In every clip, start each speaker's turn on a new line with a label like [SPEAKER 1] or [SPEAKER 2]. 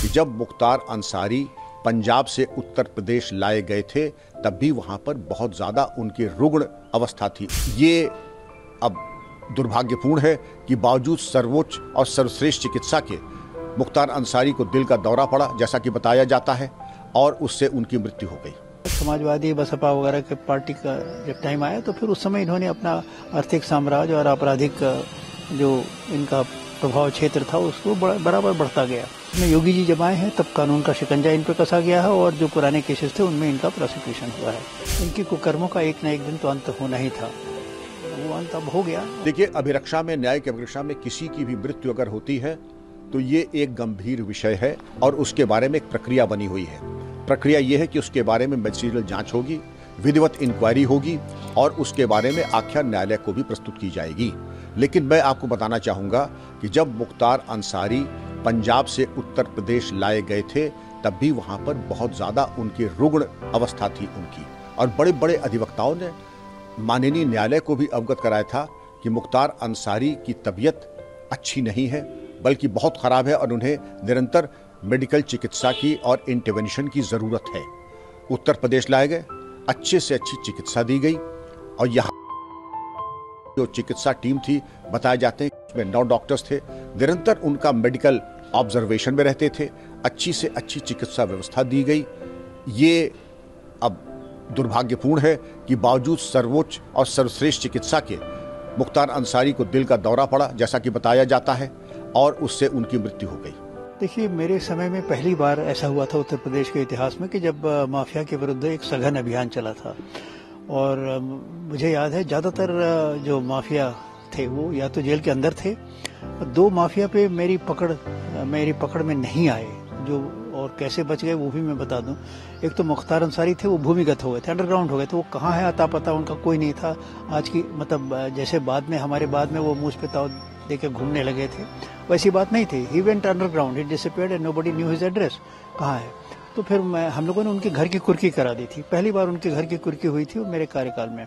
[SPEAKER 1] कि जब मुख्तार अंसारी पंजाब से उत्तर प्रदेश लाए गए थे तब भी वहां पर बहुत ज्यादा उनकी रुग्ण अवस्था थी। ये अब दुर्भाग्यपूर्ण है कि बावजूद सर्वोच्च और सर्वश्रेष्ठ चिकित्सा के मुख्तार अंसारी को दिल का दौरा पड़ा, जैसा कि बताया जाता है, और उससे उनकी मृत्यु हो गई।
[SPEAKER 2] समाजवादी बसपा वगैरह के पार्टी का जब टाइम आया तो फिर उस समय इन्होंने अपना आर्थिक साम्राज्य और आपराधिक जो इनका प्रभाव क्षेत्र था उसको बराबर बढ़ता गया। इसमें योगी जी जब आए हैं तब कानून का शिकंजा इन पर कसा गया है और जो पुराने केसेस थे उनमें इनका प्रोसिक्यूशन हुआ है। इनकी कुकर्मों का एक न एक दिन तो अंत होना ही था, वो अंत अब हो गया।
[SPEAKER 1] देखिए, अभिरक्षा में, न्यायिक अभिरक्षा में किसी की भी मृत्यु अगर होती है तो ये एक गंभीर विषय है और उसके बारे में एक प्रक्रिया बनी हुई है। प्रक्रिया ये है कि उसके बारे में मैजिस्ट्रियल जांच होगी, विधिवत इंक्वायरी होगी और उसके बारे में आख्या न्यायालय को भी प्रस्तुत की जाएगी। लेकिन मैं आपको बताना चाहूंगा कि जब मुख्तार अंसारी पंजाब से उत्तर प्रदेश लाए गए थे तब भी वहां पर बहुत ज्यादा उनकी रुग्ण अवस्था थी उनकी, और बड़े बड़े अधिवक्ताओं ने माननीय न्यायालय को भी अवगत कराया था कि मुख्तार अंसारी की तबीयत अच्छी नहीं है, बल्कि बहुत खराब है और उन्हें निरंतर मेडिकल चिकित्सा की और इंटरवेंशन की जरूरत है। उत्तर प्रदेश लाए गए, अच्छे से अच्छी चिकित्सा दी गई और यहाँ जो चिकित्सा टीम थी, बताए जाते हैं इसमें 9 डॉक्टर्स थे, निरंतर उनका मेडिकल ऑब्जर्वेशन में रहते थे, अच्छी से अच्छी चिकित्सा व्यवस्था दी गई। ये अब दुर्भाग्यपूर्ण है कि बावजूद सर्वोच्च और सर्वश्रेष्ठ चिकित्सा के मुख्तार अंसारी को दिल का दौरा पड़ा, जैसा कि बताया जाता है, और उससे उनकी मृत्यु हो गई।
[SPEAKER 2] देखिए, मेरे समय में पहली बार ऐसा हुआ था उत्तर प्रदेश के इतिहास में कि जब माफिया के विरुद्ध एक सघन अभियान चला था। और मुझे याद है ज्यादातर जो माफिया थे वो या तो जेल के अंदर थे, 2 माफिया पे मेरी पकड़ में नहीं आए जो, और कैसे बच गए वो भी मैं बता दूं। एक तो मुख्तार अंसारी थे, वो भूमिगत हो गए थे, अंडरग्राउंड हो गए थे, वो कहाँ है अता पता उनका कोई नहीं था। आज की मतलब जैसे हमारे बाद में वो मुझ पे ताव देके घूमने लगे थे, वैसी बात नहीं थी। He went underground, he disappeared and nobody knew his address, कहाँ है। तो फिर हम लोगों ने उनके घर की कुर्की करा दी थी, पहली बार उनके घर की कुर्की हुई थी मेरे कार्यकाल में।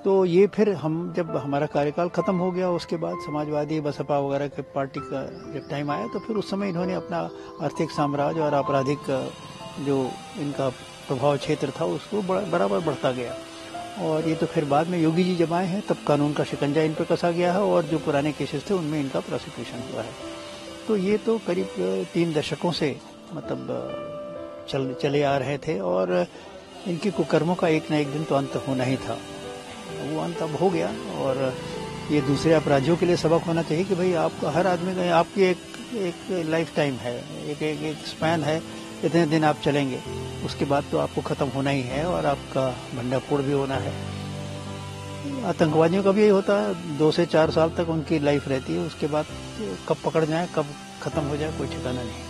[SPEAKER 2] तो ये फिर जब हमारा कार्यकाल खत्म हो गया, उसके बाद समाजवादी बसपा वगैरह के पार्टी का जब टाइम आया तो फिर उस समय इन्होंने अपना आर्थिक साम्राज्य और आपराधिक जो इनका प्रभाव क्षेत्र था उसको बराबर बढ़ता गया। और ये तो फिर बाद में योगी जी जब आए हैं तब कानून का शिकंजा इन पर कसा गया है और जो पुराने केसेस थे उनमें इनका प्रोसिक्यूशन हुआ है। तो ये तो करीब 3 दशकों से मतलब चले आ रहे थे और इनकी कुकर्मों का एक न एक दिन तो अंत होना ही था, वो अंत अब हो गया। और ये दूसरे अपराधियों के लिए सबक होना चाहिए कि भाई आपका हर आदमी का आपकी एक लाइफ टाइम है, एक स्पैन है, इतने दिन आप चलेंगे, उसके बाद तो आपको खत्म होना ही है और आपका भंडाफोड़ भी होना है। आतंकवादियों का भी यही होता है, 2 से 4 साल तक उनकी लाइफ रहती है, उसके बाद कब पकड़ जाए कब खत्म हो जाए कोई ठिकाना नहीं।